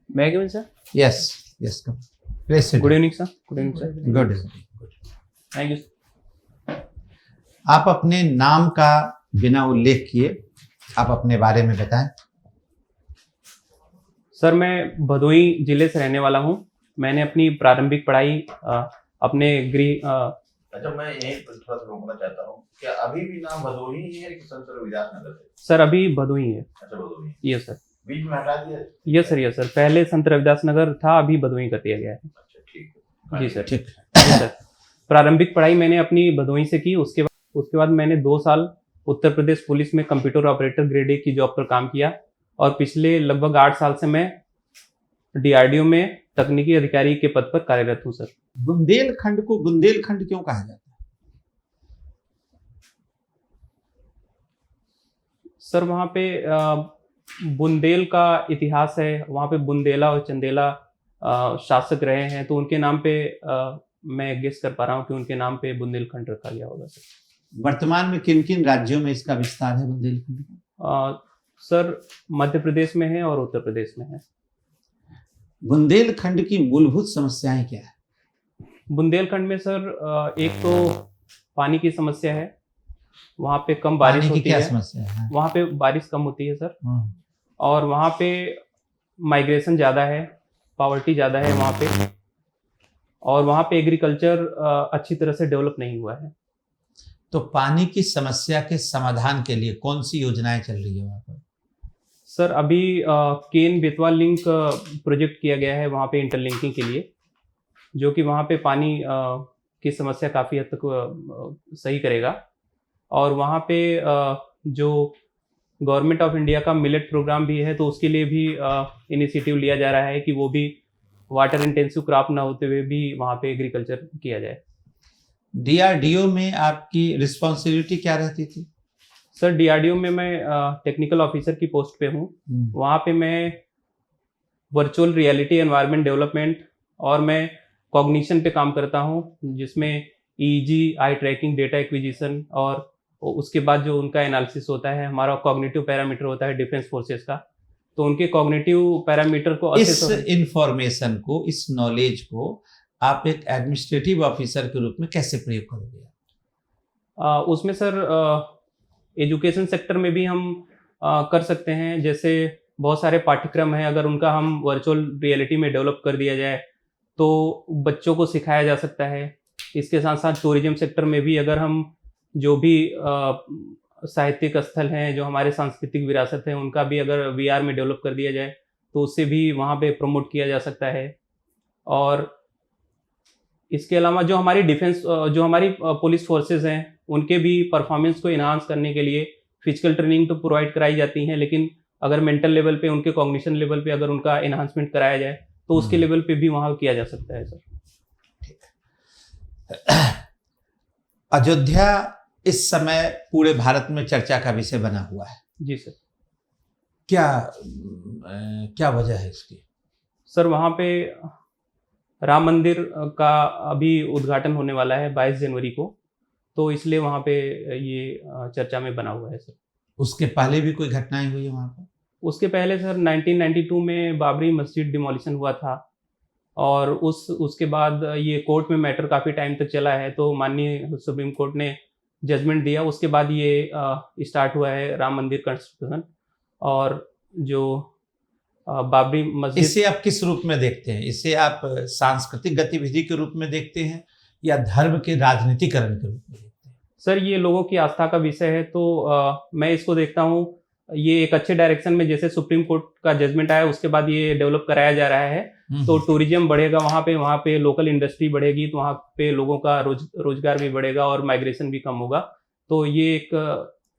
May I come in, sir? Yes, come. Please sit. Good evening, sir. Good evening, sir. Good evening. Thank you. आप अपने नाम का बिना उल्लेख किए आप अपने बारे में बताएं। सर, मैं भदोही जिले से रहने वाला हूँ। मैंने अपनी प्रारंभिक पढ़ाई अपने गृह अच्छा, मैं यहीं पर थोड़ा सा रोकना चाहता हूँ। क्या अभी भी नाम भदोही ही है कि संत रविदास नगर है? सर, अभी भदोही है। अच्छा, भदोही। Yes sir. बीच में हटा दिया? Yes sir. पहले संत रविदास नगर था, अभी भदोही कर दिया गया है। अच्छा, ठीक है। जी सर। ठीक। जी सर। प्रारंभिक पढ़ाई मैंने अपनी भदोही से की। उसके बाद मैंने 2 साल उत्तर प्रदेश पुलिस में कंप्यूटर ऑपरेटर ग्रेड 1 की जॉब पर काम किया और पिछले लगभग 8 साल से मैं DRDO में तकनीकी अधिकारी के पद पर कार्यरत हूँ सर। बुंदेलखंड को बुंदेलखंड क्यों कहा जाता है? सर, वहाँ पे बुंदेल का इतिहास है। वहाँ पे बुंदेला और चंदेला शासक रहे हैं, तो उनके नाम पे मैं गेस कर पा रहा हूँ कि उनके नाम पे बुंदेलखंड रखा गया होगा सर। वर्तमान में किन किन राज्यों में इसका विस्तार है बुंदेलखंड का? सर, मध्य प्रदेश में है और उत्तर प्रदेश में है। बुंदेलखंड की मूलभूत समस्याएं क्या है? बुंदेलखंड में सर एक तो पानी की समस्या है। वहाँ पे कम बारिश होती है। समस्या है? वहाँ पे बारिश कम होती है सर। और वहाँ पे माइग्रेशन ज़्यादा है, पॉवर्टी ज़्यादा है वहाँ पे, और वहाँ पे एग्रीकल्चर अच्छी तरह से डेवलप नहीं हुआ है। तो पानी की समस्या के समाधान के लिए कौन सी योजनाएं चल रही है वहाँ पर? सर, अभी केन बेतवा लिंक प्रोजेक्ट किया गया है वहाँ पे इंटरलिंकिंग के लिए, जो कि वहाँ पे पानी की समस्या काफ़ी हद तक सही करेगा। और वहाँ पे जो गवर्नमेंट ऑफ इंडिया का मिलेट प्रोग्राम भी है, तो उसके लिए भी इनिशिएटिव लिया जा रहा है कि वो भी वाटर इंटेंसिव क्रॉप ना होते हुए भी वहाँ पे एग्रीकल्चर किया जाए। DRDO में आपकी रिस्पॉन्सिबिलिटी क्या रहती थी? सर, DRDO में मैं टेक्निकल ऑफिसर की पोस्ट पे हूँ। वहाँ पे मैं वर्चुअल रियलिटी एनवायरनमेंट डेवलपमेंट और मैं कॉग्निशन पे काम करता हूँ, जिसमें EEG, आई ट्रैकिंग, डेटा एक्विजिशन और उसके बाद जो उनका एनालिसिस होता है। हमारा कॉग्निटिव पैरामीटर होता है डिफेंस फोर्सेस का, तो उनके कॉग्निटिव पैरामीटर को इस इंफॉर्मेशन को, इस नॉलेज को आप एक एडमिनिस्ट्रेटिव ऑफिसर के रूप में कैसे प्रयोग करोगे? उसमें सर एजुकेशन सेक्टर में भी हम कर सकते हैं। जैसे बहुत सारे पाठ्यक्रम हैं, अगर उनका हम वर्चुअल रियलिटी में डेवलप कर दिया जाए तो बच्चों को सिखाया जा सकता है। इसके साथ साथ टूरिज्म सेक्टर में भी अगर हम जो भी साहित्यिक स्थल हैं, जो हमारे सांस्कृतिक विरासत है, उनका भी अगर VR में डेवलप कर दिया जाए तो उससे भी वहाँ पे प्रमोट किया जा सकता है। और इसके अलावा जो हमारी डिफेंस, जो हमारी पुलिस फोर्सेस हैं, उनके भी परफॉर्मेंस को इन्हांस करने के लिए फिजिकल ट्रेनिंग तो प्रोवाइड कराई जाती है, लेकिन अगर मेंटल लेवल पे, उनके कॉग्निशन लेवल पे अगर उनका इन्हांसमेंट कराया जाए तो उसके लेवल पे भी वहाँ किया जा सकता है सर। अयोध्या इस समय पूरे भारत में चर्चा का विषय बना हुआ है। जी सर। क्या वजह है इसकी? सर, वहाँ पे राम मंदिर का अभी उद्घाटन होने वाला है 22 जनवरी को, तो इसलिए वहाँ पे ये चर्चा में बना हुआ है सर। उसके पहले भी कोई घटनाएं हुई है वहाँ पर? उसके पहले सर 1992 में बाबरी मस्जिद डिमोलिशन हुआ था, और उसके बाद ये कोर्ट में मैटर काफ़ी टाइम तक चला है, तो माननीय सुप्रीम कोर्ट ने जजमेंट दिया। उसके बाद ये स्टार्ट हुआ है राम मंदिर कंस्ट्रक्शन। और जो बाबरी मस्जिद, इसे आप किस रूप में देखते हैं? इसे आप सांस्कृतिक गतिविधि के रूप में देखते हैं या धर्म के राजनीतिकरण के रूप में देखते हैं? सर, ये लोगों की आस्था का विषय है, तो मैं इसको देखता हूँ ये एक अच्छे डायरेक्शन में। जैसे सुप्रीम कोर्ट का जजमेंट आया, उसके बाद ये डेवलप कराया जा रहा है, तो टूरिज्म बढ़ेगा वहाँ पे लोकल इंडस्ट्री बढ़ेगी, तो वहाँ पे लोगों का रोजगार भी बढ़ेगा और माइग्रेशन भी कम होगा। तो ये एक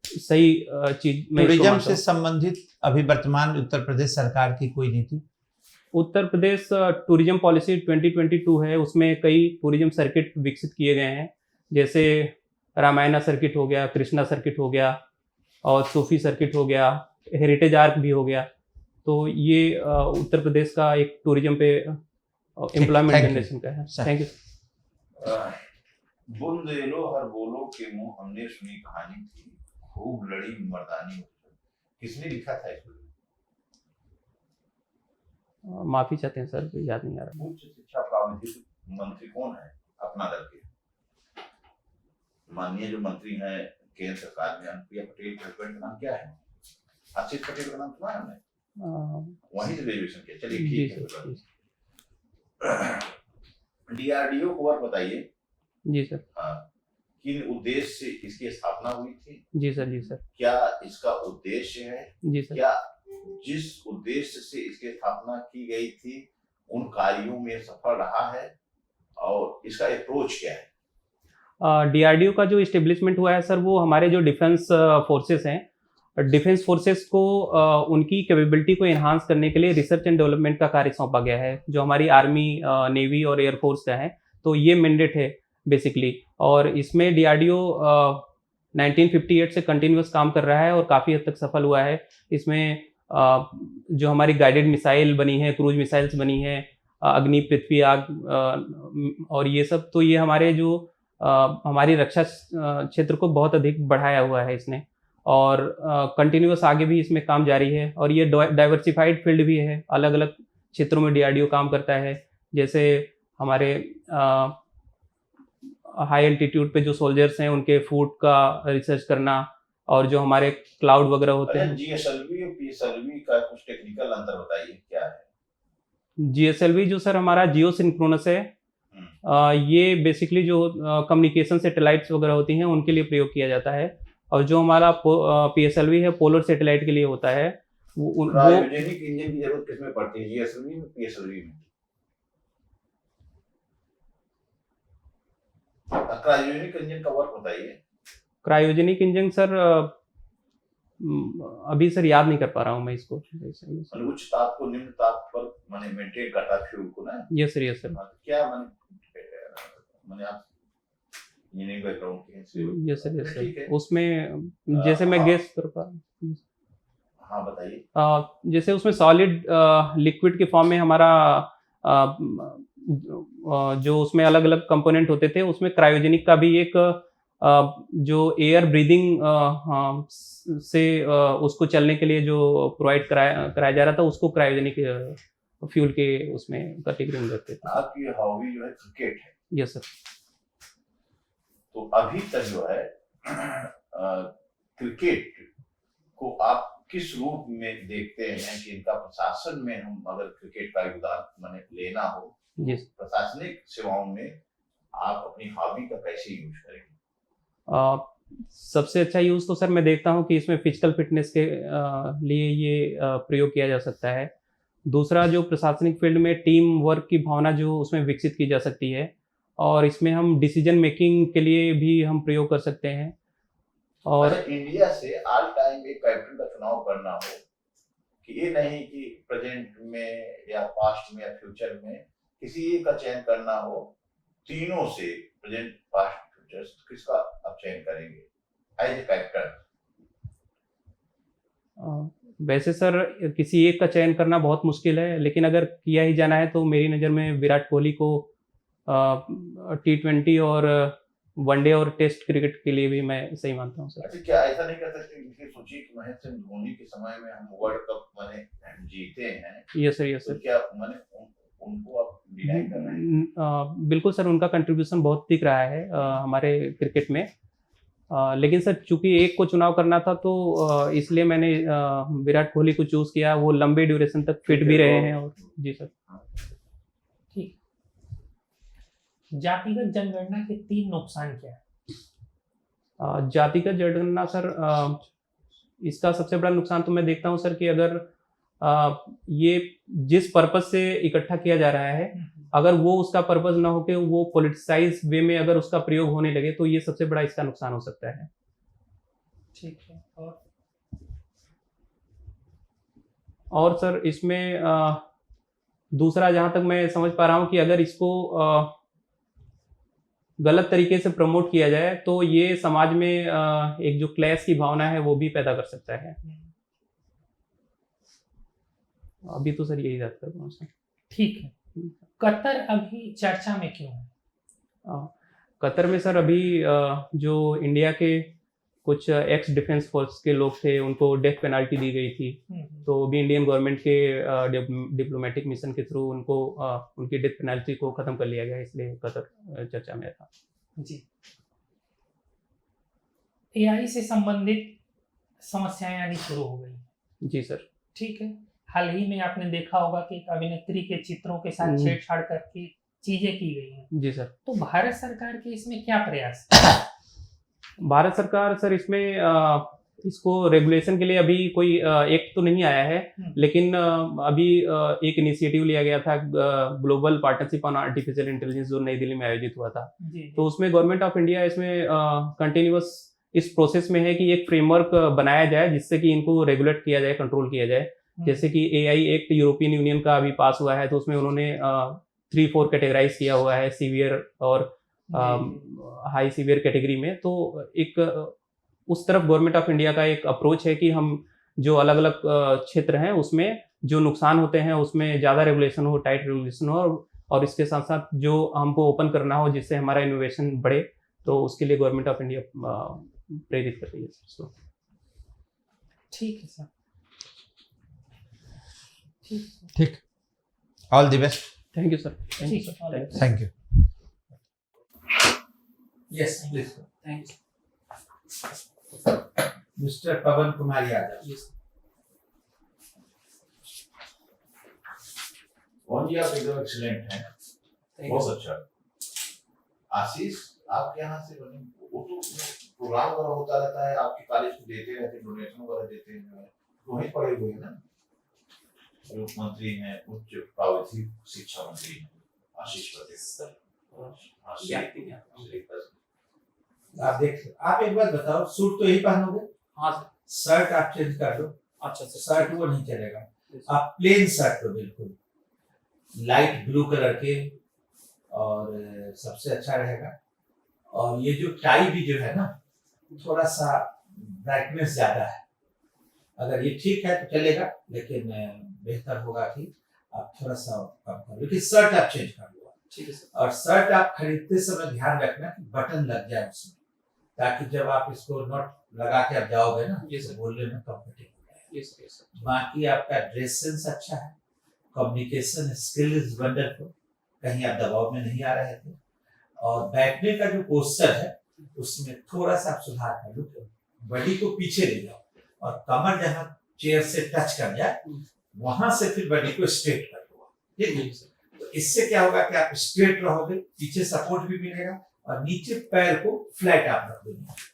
सही चीज। टूरिज्म से संबंधित अभी वर्तमान उत्तर प्रदेश सरकार की कोई नीति? उत्तर प्रदेश टूरिज्म पॉलिसी 2022 है, उसमें कई टूरिज्म सर्किट विकसित किए गए हैं। जैसे रामायणा सर्किट हो गया, कृष्णा सर्किट हो गया, और सूफी सर्किट हो गया, हेरिटेज आर्क भी हो गया। तो ये उत्तर प्रदेश का एक टूरिज्म पे एम्प्लॉयमेंट जनरेशन का है। Thank you. बुंदेलो हर बोलो के मुंह हमने सुनी कहानी थी, खूब लड़ी मर्दानी। किसने लिखा था इसको? माफी चाहते हैं सर, याद नहीं आ रहा। उच्च शिक्षा प्रावधानिक मंत्री कौन है अपना दल के? माननीय जो मंत्री हैं केंद्र सरकार में, अनुप्रिया पटेल के हस्बैंड का नाम क्या है? आशीष पटेल का नाम सुना है हमने, वहीं से ग्रेजुएशन किया। चलिए ठीक है। डीआरडीओ को और बताइए। जी सर। हाँ, किन उद्देश्य से इसकी स्थापना हुई थी? जी सर। जी सर। क्या इसका उद्देश्य है? जी सर। क्या जिस उद्देश्य से इसकी स्थापना की गई थी उन कार्यों में सफल रहा है? और इसका अप्रोच क्या है? डीआरडीओ का जो इस्टेब्लिशमेंट हुआ है सर, वो हमारे जो डिफेंस फोर्सेस हैं, डिफेंस फोर्सेस को उनकी कैपेबिलिटी को इन्हांस करने के लिए रिसर्च एंड डेवलपमेंट का कार्य सौंपा गया है, जो हमारी आर्मी, नेवी और एयरफोर्स का है। तो ये मैंडेट है बेसिकली, और इसमें डीआरडीओ 1958 से कंटिन्यूस काम कर रहा है और काफ़ी हद तक सफल हुआ है। इसमें जो हमारी गाइडेड मिसाइल बनी है, क्रूज मिसाइल्स बनी है, अग्नि, पृथ्वी, आग और ये सब, तो ये हमारे जो हमारी रक्षा क्षेत्र को बहुत अधिक बढ़ाया हुआ है इसने, और कंटिन्यूस आगे भी इसमें काम जारी है। और ये डाइवर्सिफाइड फील्ड भी है, अलग अलग क्षेत्रों में डीआरडीओ काम करता है। जैसे हमारे हाई एल्टीट्यूड पे जो सोल्जर्स हैं उनके फूड का रिसर्च करना, और जो हमारे क्लाउड वगैरह होते हैं। जीएसएलवी और पीएसएलवी का कुछ टेक्निकल अंतर बताइए, क्या है? जीएसएलवी जो सर हमारा जियो सिंक्रोनस है, ये बेसिकली जो कम्युनिकेशन सैटेलाइट्स वगैरह होती हैं उनके लिए प्रयोग किया जाता है। और जो हमारा पीएसएलवी है, पोलर सैटेलाइट के लिए होता है। क्रायोजेनिक इंजन की जरूरत किसमें पड़ती है, जीएसएलवी में, पीएसएलवी में? क्रायोजेनिक इंजन का वर्क बताइए। क्रायोजेनिक इंजन सर अभी सर याद नहीं कर पा रहा हूँ मैं इसको। उच्च ताप को निम्न ताप पर माने मेंटेन करता है फ्यूल को ना। Yes sir, yes sir. क्या माने आप इंजीनियरिंग बैकग्राउंड के हैं? Yes sir, yes sir. उसमें जैसे मैं गेस कर पा रहा हूँ। हाँ बताइए। जैसे उसमें सॉलिड लिक्विड के फॉर्म में हमारा जो उसमें अलग अलग कंपोनेंट होते थे, उसमें क्रायोजेनिक का भी एक जो एयर ब्रीदिंग से उसको चलने के लिए जो प्रोवाइड कराया जा रहा था, उसको क्रायोजेनिक फ्यूल के उसमें कैटेगरी में रखते थे। आपकी हॉबी जो है क्रिकेट है? Yes sir. तो अभी तक जो है क्रिकेट को आप किस रूप में देखते हैं कि इनका प्रशासन में, हम अगर क्रिकेट का योगदान माने लेना हो, प्रशासनिक सेवाओं में आप अपनी हॉबी का कैसे यूज करेंगे? सबसे अच्छा यूज़ तो सर मैं देखता हूँ कि इसमें फिजिकल फिटनेस के लिए ये प्रयोग किया जा सकता है। दूसरा, जो प्रशासनिक फील्ड में टीम वर्क की भावना जो उसमें विकसित की जा सकती है, और इसमें हम डिसीजन मेकिंग के लिए भी हम प्रयोग कर सकते हैं। और इंडिया से ऑल टाइम एक कैप्टन का चुनाव करना हो, कि ये नहीं कि प्रेजेंट में या पास्ट में या फ्यूचर में किसी एक का चयन करना हो, तीनों से प्रेजेंट, पास्ट, फ्यूचर, किसका आप चयन करेंगे एज ए कैप्टन? वैसे सर किसी एक का चयन करना बहुत मुश्किल है, लेकिन अगर किया ही जाना है तो मेरी नज़र में विराट कोहली को T20 और वनडे और टेस्ट क्रिकेट के लिए भी मैं सही मानता हूँ सर। अच्छा, क्या ऐसा नहीं कर सकते कि सोचिए कि महेंद्र सिंह धोनी के समय में हम वर्ल्ड कप माने जीते हैं? Yes sir, yes sir. तो क्या माने उनको आप डिनाई कर रहे हैं? बिल्कुल सर, उनका कंट्रीब्यूशन बहुत दिख रहा है हमारे क्रिकेट में। लेकिन सर चूंकि एक को चुनाव करना था, तो इसलिए मैंने विराट कोहली को चूज किया। वो लंबे ड्यूरेशन तक फिट भी रहे हैं। और जी सर। ठीक। जातिगत जनगणना के 3 नुकसान क्या है? जातिगत जनगणना सर, इसका सबसे बड़ा नुकसान तो मैं देखता हूं सर कि अगर ये जिस पर्पज से इकट्ठा किया जा रहा है, अगर वो उसका पर्पज ना हो के वो पॉलिटिसाइज वे में अगर उसका प्रयोग होने लगे, तो ये सबसे बड़ा इसका नुकसान हो सकता है। ठीक है। और सर इसमें दूसरा, जहां तक मैं समझ पा रहा हूं कि अगर इसको गलत तरीके से प्रमोट किया जाए, तो ये समाज में एक जो क्लैश की भावना है वो भी पैदा कर सकता है। अभी तो सर यही बात कर रहा हूँ सर। ठीक है। कतर अभी चर्चा में क्यों है? कतर में सर अभी जो इंडिया के कुछ एक्स डिफेंस फोर्स के लोग थे, उनको डेथ पेनाल्टी दी गई थी। तो भी इंडियन गवर्नमेंट के डिप्लोमेटिक मिशन के थ्रू उनको उनकी डेथ पेनाल्टी को ख़त्म कर लिया गया, इसलिए कतर चर्चा में था। जी, एआई से संबंधित समस्याएं आनी शुरू हो गई। जी सर। ठीक है, हाल ही में आपने देखा होगा कि एक अभिनेत्री के चित्रों के साथ छेड़छाड़ करके चीजें की गई हैं। जी सर। तो भारत सरकार के इसमें क्या प्रयास? भारत सरकार सर इसमें इसको रेगुलेशन के लिए अभी कोई एक्ट तो नहीं आया है, लेकिन अभी एक इनिशिएटिव लिया गया था, global partnership on artificial intelligence, जो नई दिल्ली में आयोजित हुआ था। तो उसमें गवर्नमेंट ऑफ इंडिया इसमें कंटिन्यूअस इस प्रोसेस में है कि एक फ्रेमवर्क बनाया जाए जिससे कि इनको रेगुलेट किया जाए, कंट्रोल किया जाए। जैसे कि एआई एक्ट यूरोपियन यूनियन का अभी पास हुआ है, तो उसमें उन्होंने 3-4 कैटेगराइज किया हुआ है, सीवियर और हाई सीवियर कैटेगरी में। तो एक उस तरफ गवर्नमेंट ऑफ इंडिया का एक अप्रोच है कि हम जो अलग अलग क्षेत्र हैं उसमें जो नुकसान होते हैं उसमें ज़्यादा रेगुलेशन हो, टाइट रेगुलेशन हो, और इसके साथ साथ जो हमको ओपन करना हो जिससे हमारा इनोवेशन बढ़े, तो उसके लिए गवर्नमेंट ऑफ इंडिया प्रेरित कर रही है सर। ठीक है सर, ठीक, all the best. Thank you sir. Thank you sir. Thank you. Yes please. Thank you. Mister Pawan Kumar Yadav. जी आप एकदम एक्सीलेंट हैं, बहुत अच्छा। आशीष, आपके यहाँ से बने वो तो प्रोग्राम वगैरह होता रहता है, आपके कॉलेज को देते रहते हैं, डोनेशन वगैरह देते हैं, तो वहीं पढ़े हुए हैं ना, जो मंत्री हैं, उच्च प्राविधिक शिक्षा मंत्री हैं आशीष पटेल। आप देख, आप एक बार बताओ, सूट तो यही पहनोगे? हाँ सर। शर्ट आप चेंज कर लो। अच्छा सर। शर्ट वो नहीं चलेगा, आप प्लेन शर्ट लो, बिल्कुल लाइट ब्लू कलर के, और सबसे अच्छा रहेगा। और ये जो टाई भी जो है ना, थोड़ा सा ब्राइटनेस ज्यादा है, अगर ये ठीक है तो चलेगा, लेकिन बेहतर होगा कि आप थोड़ा सा कम कर लो, लेकिन शर्ट आप चेंज कर लो। ठीक है सर। और शर्ट आप खरीदते समय ध्यान रखना कि बटन लग जाए उसमें, ताकि जब आप इसको नॉट लगा के आप जाओगे ना तो बोलने में कंफर्टेबल है। बाकी आपका ड्रेस सेंस अच्छा है, कम्युनिकेशन स्किल इज वंडरफुल, कहीं आप दबाव में नहीं आ रहे थे, और बैठने का जो पोस्चर है उसमें थोड़ा सा आप सुधार कर लो, बॉडी को पीछे ले जाओ और कमर जहाँ चेयर से टच कर जाए वहां से फिर बॉडी को स्ट्रेट कर लो। ठीक है, तो इससे क्या होगा कि आप स्ट्रेट रहोगे, पीछे सपोर्ट भी मिलेगा, और नीचे पैर को फ्लैट आप रख दोगे।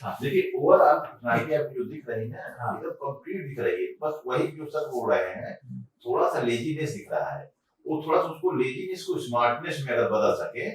हाँ, देखिए ओवरऑल पर्सनालिटी आपकी जो दिख रही है ना, एकदम कंप्लीट दिख रही है, बस वही जो सर बोल रहे हैं, थोड़ा सा लेजीनेस दिख रहा है, वो थोड़ा सा उसको लेजीनेस को स्मार्टनेस में अगर बदल सके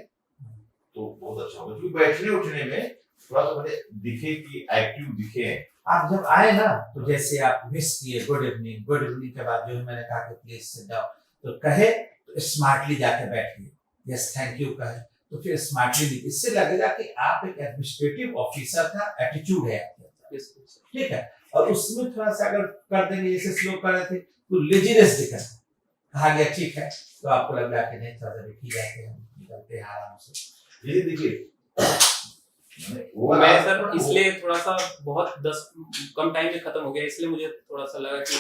तो बहुत अच्छा होगा, क्योंकि बैठने उठने में थोड़ा सा मुझे दिखे कि एक्टिव दिखे। आप जब आए ना तो जैसे आप मिस किए गुड इवनिंग, गुड इवनिंग के बाद जो मैंने कहा कि प्लीज सिट डाउन, तो कहे तो स्मार्टली जाके बैठिए, यस थैंक यू कहे तो फिर स्मार्टली, इससे लगेगा कि आप एक एडमिनिस्ट्रेटिव ऑफिसर का एटीट्यूड है आपके अंदर। ठीक है, और उसमें थोड़ा सा अगर कर देंगे जैसे स्लो कर रहे थे तो लेजीनेस दिखा, कहा गया ठीक है, तो आपको लग रहा है कि नहीं थोड़ा सा देखी जाते हैं, निकलते हैं आराम से। ये देखिए मैं सर इसलिए थोड़ा सा बहुत कम टाइम में खत्म हो गया, इसलिए मुझे थोड़ा सा लगा कि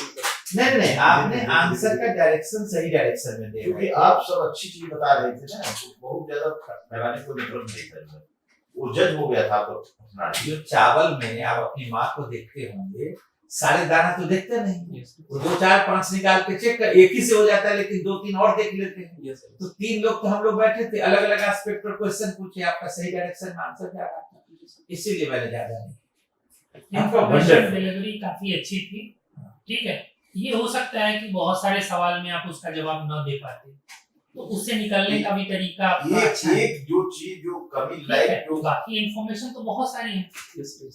नहीं आपने आंसर का डायरेक्शन सही डायरेक्शन में दिया, क्योंकि आप सब अच्छी चीज बता रहे थे ना, तो बहुत ज्यादा फैलाने को नेटवर्क नहीं कर, वो जज हो गया था। तो जो चावल में आप अपनी माँ को देखते होंगे, सारे दाना तो देखते नहीं, वो 2 4 5 निकाल के चेक कर, एक ही से हो जाता है, लेकिन 2 3 और देख लेते हैं। तो 3 लोग तो हम लोग बैठे थे, अलग अलग एस्पेक्ट पर क्वेश्चन पूछे, आपका सही डायरेक्शन में आंसर क्या था, इसीलिए मैंने ज्यादा नहीं। इंफॉर्मेशन डिलीवरी काफी अच्छी थी। ठीक है, ये हो सकता है कि बहुत सारे सवाल में आप उसका जवाब न दे पाते, तो उससे निकलने का भी तरीका आपका अच्छा है। एक जो चीज जो कमी लाइक जो बाकी इंफॉर्मेशन तो बहुत सारी है,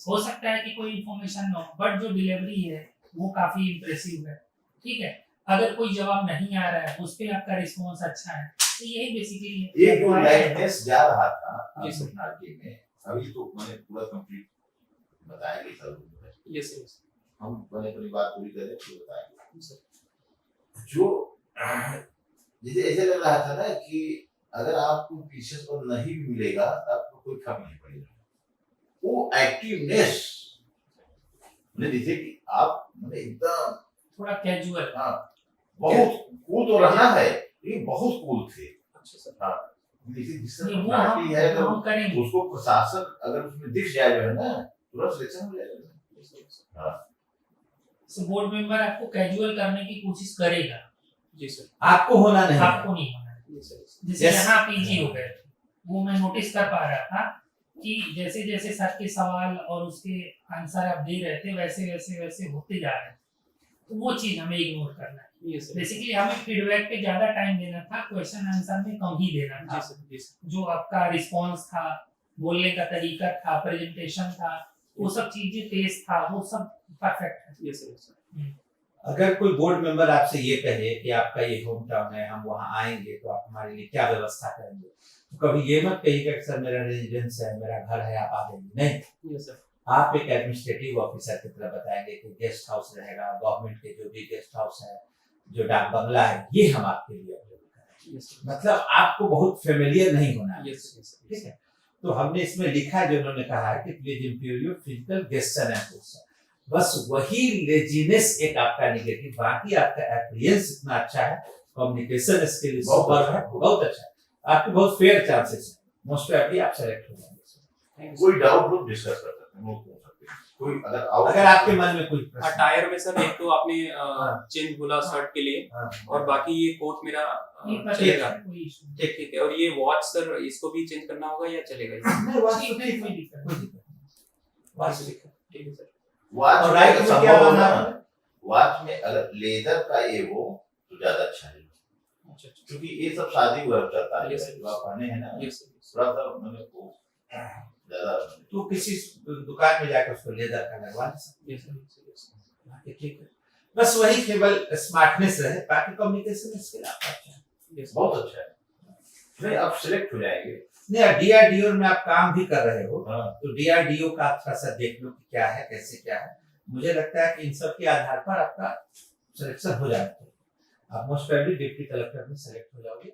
हो सकता है कि कोई इंफॉर्मेशन न हो, बट जो डिलीवरी है वो काफी इम्प्रेसिव है। ठीक है, अगर कोई जवाब नहीं आ रहा है उस पे आपका रिस्पॉन्स अच्छा है, तो यही बेसिकली एक जो लाइटनेस जा रहा था पर्सनालिटी में, अभी तो मैंने पूरा कंप्लीट बताया कि सर यस हम पहले अपनी बात पूरी करें फिर बताएंगे। जो जैसे ऐसे लग रहा था ना कि अगर आपको पीछे पर नहीं भी मिलेगा तो आपको कोई कमी नहीं पड़ेगी, वो एक्टिवनेस मतलब जैसे कि आप मतलब एकदम थोड़ा कैजुअल। हाँ बहुत कूल तो रहना है, ये बहुत कूल थे। अच्छा सर। हाँ जैसे जिस तरह वो पार्टी है तो हम करेंगे। उसको प्रशासन अगर उसमें दिख जाए जो है ना तुरंत सिलेक्शन हो जाएगा। हाँ तो बोर्ड मेंबर आपको कैजुअल करने की कोशिश करेगा। जी सर। आपको होना नहीं है। आपको नहीं होना है। जी सर। जैसे Yes. यहाँ पीजी हो गए, वो मैं नोटिस कर पा रहा था कि जैसे जैसे सर के सवाल और उसके आंसर आप दे रहे थे वैसे वैसे वैसे होते जा रहे हैं, तो वो चीज हमें इग्नोर करना है। ये सर। बेसिकली हमें फीडबैक पे ज्यादा टाइम देना था, क्वेश्चन आंसर में कम ही देना था। जी सर। जी सर। जो आपका रिस्पॉन्स था, बोलने का तरीका था, प्रेजेंटेशन था, वो सब चीजें तेज था, वो सब परफेक्ट है। ये सर। अगर कोई बोर्ड मेंबर आपसे ये कहे कि आपका ये होम टाउन है, हम वहाँ आएंगे तो आप हमारे लिए क्या व्यवस्था करेंगे, तो कभी ये मत कहिएगा कि सर मेरा रेजिडेंस है, मेरा घर है, आप आ जाएंगे। नहीं, ये सर। आप एक एडमिनिस्ट्रेटिव ऑफिसर की तरह बताएंगे कि गेस्ट हाउस रहेगा, गवर्नमेंट के जो भी गेस्ट हाउस है, जो डाक बंगला है, ये हम आपके लिए अवेलेबल करेंगे। ये सर। मतलब आपको बहुत फेमिलियर नहीं होना है। ये सर। ठीक है, तो हमने इसमें लिखा है जो उन्होंने कहा है कि please improve your physical gesture and posture, बस वही लेजीनेस एक आपका निगेटिव, बाकी आपका अपीयरेंस इतना अच्छा है, कम्युनिकेशन स्किल सुपर है, बहुत अच्छा है, आपके बहुत फेयर चांसेस है, मोस्ट प्रोबेबली आप सेलेक्ट हो जाएंगे। कोई डाउट हो डिस्कस कर सकते हैं, वो पूछ सकते हैं। कोई अगर आपके मन में कोई प्रश्न अटायर में सर एक तो आपने हाँ। चेंज बोला शर्ट के लिए, हाँ, और बाकी ये कोट मेरा चलेगा। ठीक ठीक है। और ये वॉच सर इसको भी चेंज करना होगा या चलेगा? नहीं, वाच तो ठीक है, ठीक कोई है, दिक्कत कोई दिक्कत नहीं, वाच ठीक है। ठीक है सर। वॉच और में राइट अगर में क्या संभव हो बनना ना, है? वॉच में अगर लेदर का ये हो तो ज्यादा अच्छा है, अच्छा अच्छा। क्योंकि ये सब शादी हुआ चलता है, Yes, जो आप पहने हैं ना, ये सर। थोड़ा सा मैंने वो ज्यादा तो किसी दुकान में जाकर उसको लेदर का लगवा ले सकते ये सर। हैं। बाकी ठीक है, बस वही केवल स्मार्टनेस रहे, बाकी कम्युनिकेशन स्किल आपका अच्छा है। ये सर। बहुत अच्छा है। नहीं आप सिलेक्ट हो जाएंगे। नहीं, डीआरडीओ में आप काम भी कर रहे हो, हाँ तो डीआरडीओ का थोड़ा सा देख लो कि क्या है, कैसे क्या है। मुझे लगता है कि इन सब के आधार पर आपका सिलेक्शन हो जाना चाहिए, आप मोस्ट प्रोबेबली डिप्टी कलेक्टर में सेलेक्ट हो जाओगे।